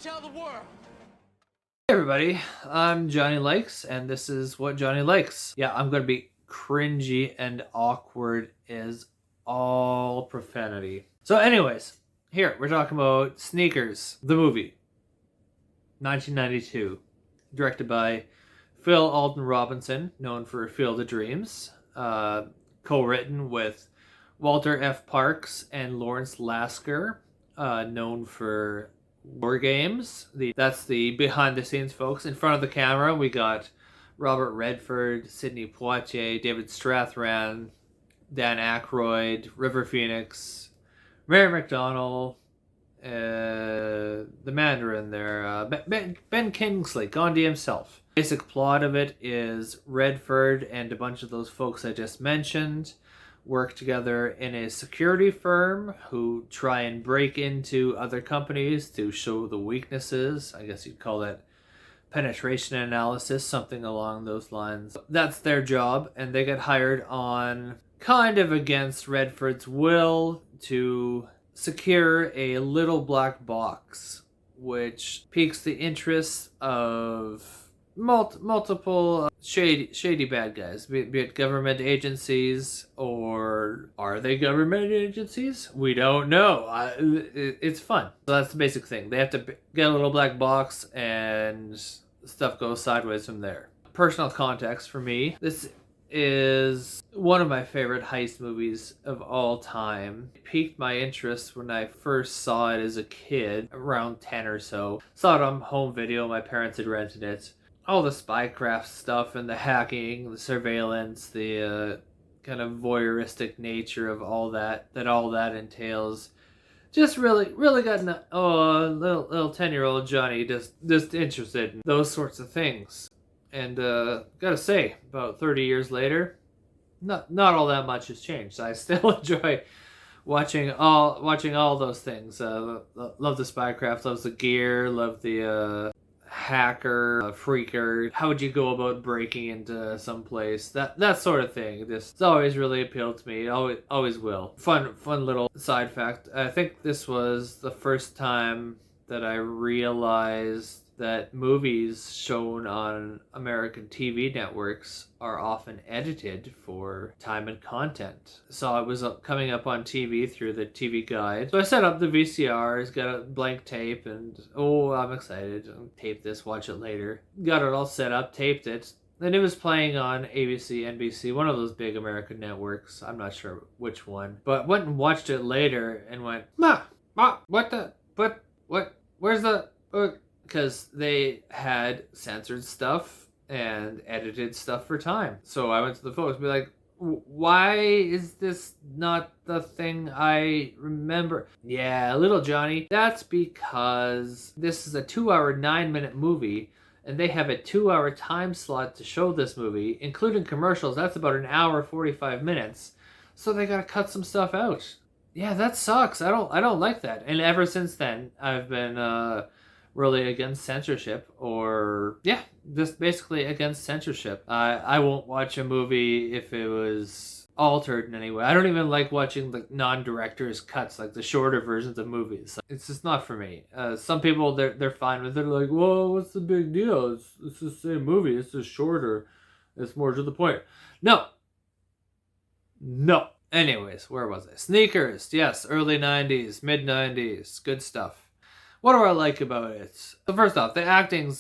tell the world. Hey everybody, I'm Johnny Likes, and this is What Johnny Likes. Yeah, I'm gonna be cringy and awkward as all profanity. So anyways, here, we're talking about Sneakers, the movie, 1992, directed by Phil Alden Robinson, known for Field of Dreams, co-written with Walter F. Parks and Lawrence Lasker, known for War Games. That's the behind the scenes folks. In front of the camera, we got Robert Redford, Sidney Poitier, David Strathairn, Dan Aykroyd, River Phoenix, Mary McDonnell, the Mandarin there, Ben Kingsley, Gandhi himself. Basic plot of it is Redford and a bunch of those folks I just mentioned work together in a security firm who try and break into other companies to show the weaknesses. I guess you'd call that penetration analysis, something along those lines. That's their job, and they get hired on kind of against Redford's will to secure a little black box, which piques the interest of multiple shady bad guys, be it government agencies, or are they government agencies? We don't know. It's fun. So that's the basic thing. They have to get a little black box, and stuff goes sideways from there. Personal context for me, this is one of my favorite heist movies of all time. It piqued my interest when I first saw it as a kid, around 10 or so. Saw it on home video, my parents had rented it. All the spycraft stuff and the hacking, the surveillance, the kind of voyeuristic nature of all that entails. Just really got little 10-year-old Johnny just interested in those sorts of things. And gotta say, about 30 years later, not all that much has changed. I still enjoy watching all those things. Love the spycraft, loves the gear, love the hacker, phreaker. How would you go about breaking into some place? That sort of thing. It's always really appealed to me. Always will. Fun little side fact. I think this was the first time that I realized that movies shown on American TV networks are often edited for time and content. So it was coming up on TV through the TV guide. So I set up the VCRs, got a blank tape, and I'm excited. I'll tape this, watch it later. Got it all set up, taped it. Then it was playing on ABC, NBC, one of those big American networks. I'm not sure which one. But went and watched it later and went, Ma, where's the... because they had censored stuff and edited stuff for time. So I went to the folks and be like, why is this not the thing I remember? Yeah, little Johnny, that's because this is a 2-hour, 9-minute movie, and they have a 2-hour time slot to show this movie, including commercials. That's about an hour, 45 minutes. So they gotta cut some stuff out. Yeah, that sucks. I don't like that. And ever since then, I've been really against censorship, or just basically against censorship. I won't watch a movie if it was altered in any way. I don't even like watching the non-director's cuts, like the shorter versions of movies. It's just not for me. Some people, they're fine with it. They're like, well, what's the big deal? It's the same movie. It's just shorter. It's more to the point. No. Anyways, where was I? Sneakers. Yes, early 90s, mid 90s. Good stuff. What do I like about it? So first off, the acting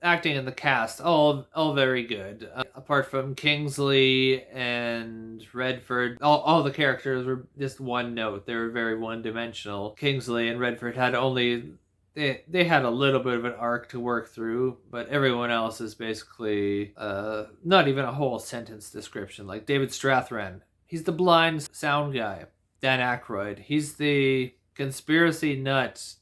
and the cast, all very good. Apart from Kingsley and Redford, all the characters were just one note. They were very one-dimensional. Kingsley and Redford had they had a little bit of an arc to work through, but everyone else is basically not even a whole sentence description. Like David Strathairn, he's the blind sound guy. Dan Aykroyd, he's the conspiracy nut.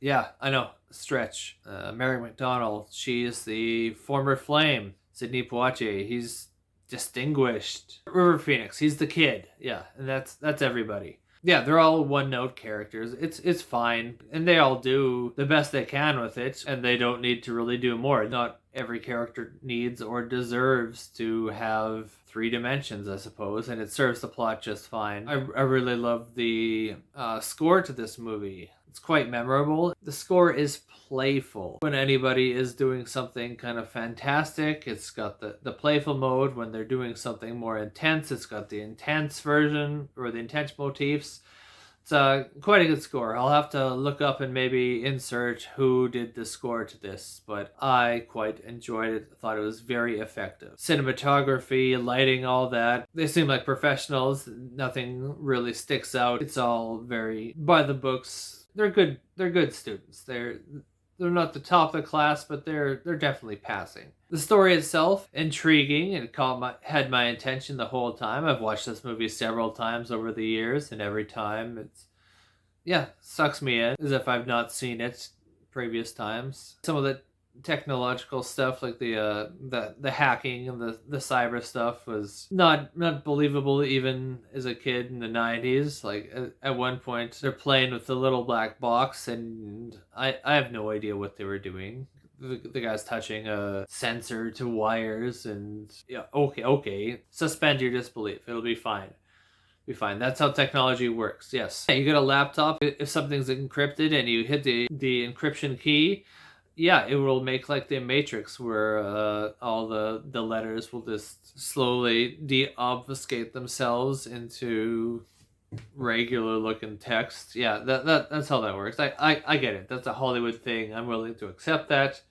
Yeah, I know. Stretch. Mary McDonnell, she is the former Flame. Sidney Poitier, he's distinguished. River Phoenix, he's the kid. Yeah, and that's everybody. Yeah, they're all one-note characters. It's fine, and they all do the best they can with it, and they don't need to really do more. Not every character needs or deserves to have 3 dimensions, I suppose, and it serves the plot just fine. I really love the score to this movie. It's quite memorable. The score is playful. When anybody is doing something kind of fantastic, it's got the playful mode. When they're doing something more intense, it's got the intense version or the intense motifs. It's quite a good score. I'll have to look up and maybe insert who did the score to this, but I quite enjoyed it. I thought it was very effective. Cinematography, lighting, all that. They seem like professionals. Nothing really sticks out. It's all very by the books. They're good. They're good students. They're not the top of the class, but they're definitely passing. The story itself, intriguing. It had my attention the whole time. I've watched this movie several times over the years, and every time sucks me in as if I've not seen it previous times. Some of the technological stuff, like the hacking and the cyber stuff, was not believable even as a kid in the 90s. Like at one point they're playing with the little black box, and I have no idea what they were doing. The guy's touching a sensor to wires, and okay, suspend your disbelief, it'll be fine. That's how technology works. Yes, you get a laptop. If something's encrypted and you hit the encryption key, it will make like the Matrix, where all the letters will just slowly de-obfuscate themselves into regular looking text. That's how that works. I get it. That's a Hollywood thing. I'm willing to accept that.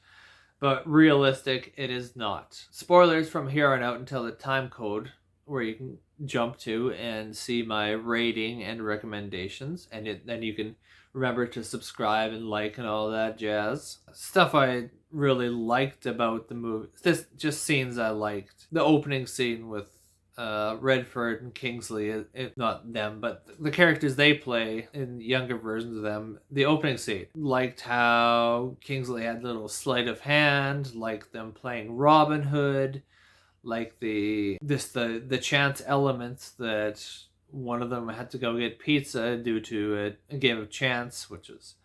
But realistic, it is not. Spoilers from here on out until the time code, where you can jump to and see my rating and recommendations, and then you can remember to subscribe and like and all that jazz. Stuff I really liked about the movie. This just scenes I liked. The opening scene with Redford and Kingsley, not them, but the characters they play in younger versions of them. The opening scene, liked how Kingsley had a little sleight of hand, liked them playing Robin Hood, like the chance elements that one of them had to go get pizza due to a game of chance, which was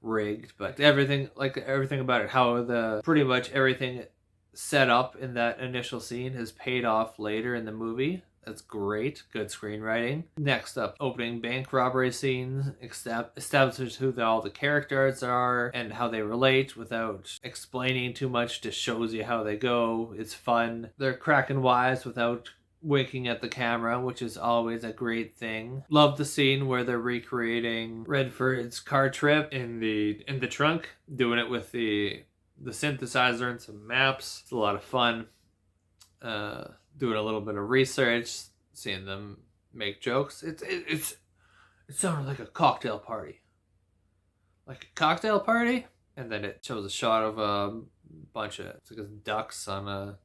rigged. But everything about it, how pretty much everything set up in that initial scene has paid off later in the movie. That's great. Good screenwriting. Next up, opening bank robbery scene establishes who all the characters are and how they relate without explaining too much. Just shows you how they go. It's fun. They're cracking wise without winking at the camera, which is always a great thing. Love the scene where they're recreating Redford's car trip in the trunk, doing it with the synthesizer and some maps. It's a lot of fun. Doing a little bit of research, seeing them make jokes. It sounded like a cocktail party. And then it shows a shot of a bunch of ducks on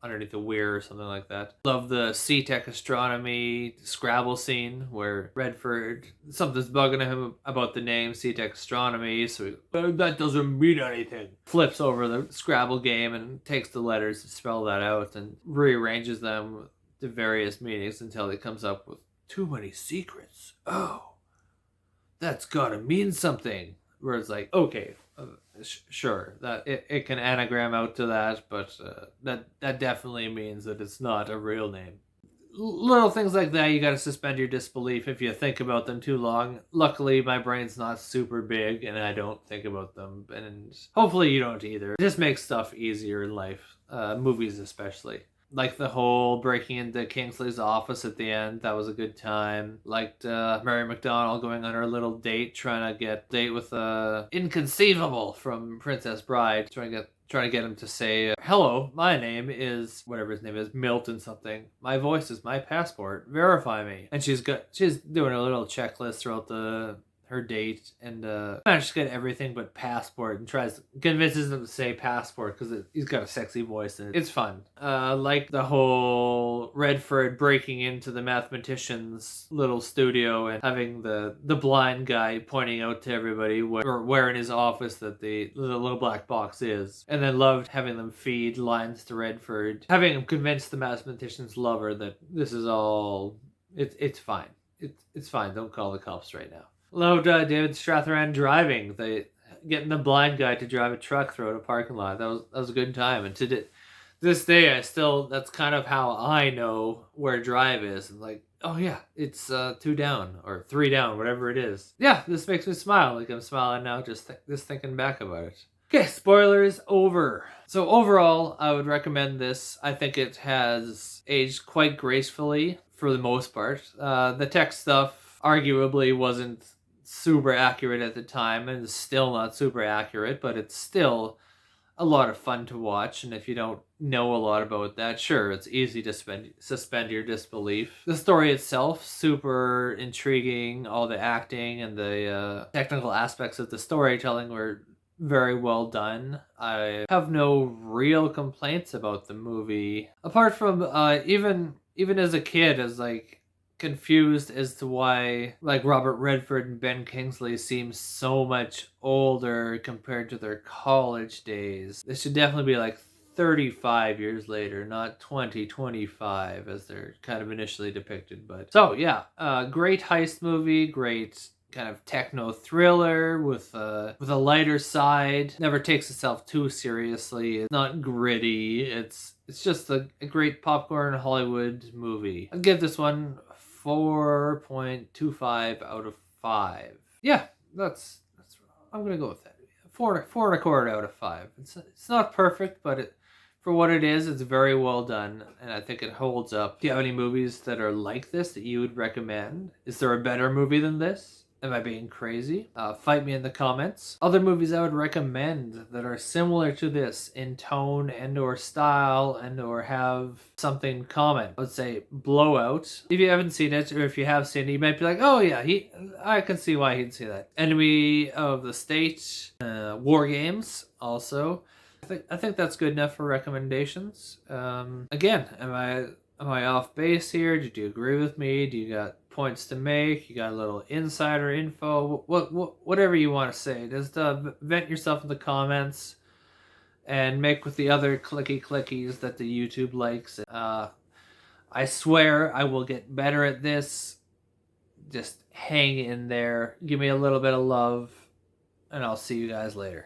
underneath a weir or something like that. Love the C-Tech astronomy Scrabble scene where Redford, something's bugging him about the name C-Tech astronomy, so that doesn't mean anything. Flips over the Scrabble game and takes the letters to spell that out and rearranges them to various meanings until he comes up with too many secrets. Oh, that's gotta mean something. Where it's like, okay, sure, that it can anagram out to that, but that definitely means that it's not a real name. Little things like that, you gotta suspend your disbelief if you think about them too long. Luckily, my brain's not super big, and I don't think about them, and hopefully you don't either. It just makes stuff easier in life, movies especially. Like the whole breaking into Kingsley's office at the end, that was a good time. Liked Mary McDonnell going on her little date, trying to get date with Inconceivable from Princess Bride, trying to get him to say, "Hello, my name is," whatever his name is, Milton something. "My voice is my passport. Verify me." And she's doing a little checklist throughout her date, and manages to get everything but passport, and convinces him to say passport because he's got a sexy voice, and it's fun. Like the whole Redford breaking into the mathematician's little studio and having the blind guy pointing out to everybody where in his office that the little black box is, and then loved having them feed lines to Redford, having him convince the mathematician's lover that this is all it's fine. It's fine. Don't call the cops right now. Loved David Strathairn driving, getting the blind guy to drive a truck through a parking lot. That was a good time. And to this day, that's kind of how I know where Drive is. And like, Oh yeah, it's 2 down or 3 down, whatever it is. Yeah, this makes me smile. Like I'm smiling now just thinking back about it. Okay, spoilers over. So overall, I would recommend this. I think it has aged quite gracefully for the most part. The tech stuff arguably wasn't super accurate at the time and is still not super accurate, but it's still a lot of fun to watch. And if you don't know a lot about that, sure, it's easy to suspend your disbelief. The story itself, super intriguing. All the acting and the technical aspects of the storytelling were very well done. I have no real complaints about the movie, apart from even as a kid, as like confused as to why like Robert Redford and Ben Kingsley seem so much older compared to their college days. This should definitely be like 35 years later, not 2025 as they're kind of initially depicted. But so yeah, great heist movie, great kind of techno thriller with a lighter side. Never takes itself too seriously. It's not gritty. It's just a great popcorn Hollywood movie. I'd give this one 4.25 out of 5. Yeah, that's I'm gonna go with that. Four and a quarter out of 5. It's not perfect, but for what it is, it's very well done, and I think it holds up. Do you have any movies that are like this that you would recommend? Is there a better movie than this? Am I being crazy? Fight me in the comments. Other movies I would recommend that are similar to this in tone and or style and or have something common. Let's say Blowout. If you haven't seen it, or if you have seen it, you might be like, oh yeah, I can see why he'd see that. Enemy of the State. War Games also. I think that's good enough for recommendations. Again, am I off base here? Do you agree with me? Do you got points to make? You got a little insider info? Whatever you want to say. Just vent yourself in the comments and make with the other clickies that the YouTube likes. I swear I will get better at this. Just hang in there. Give me a little bit of love, and I'll see you guys later.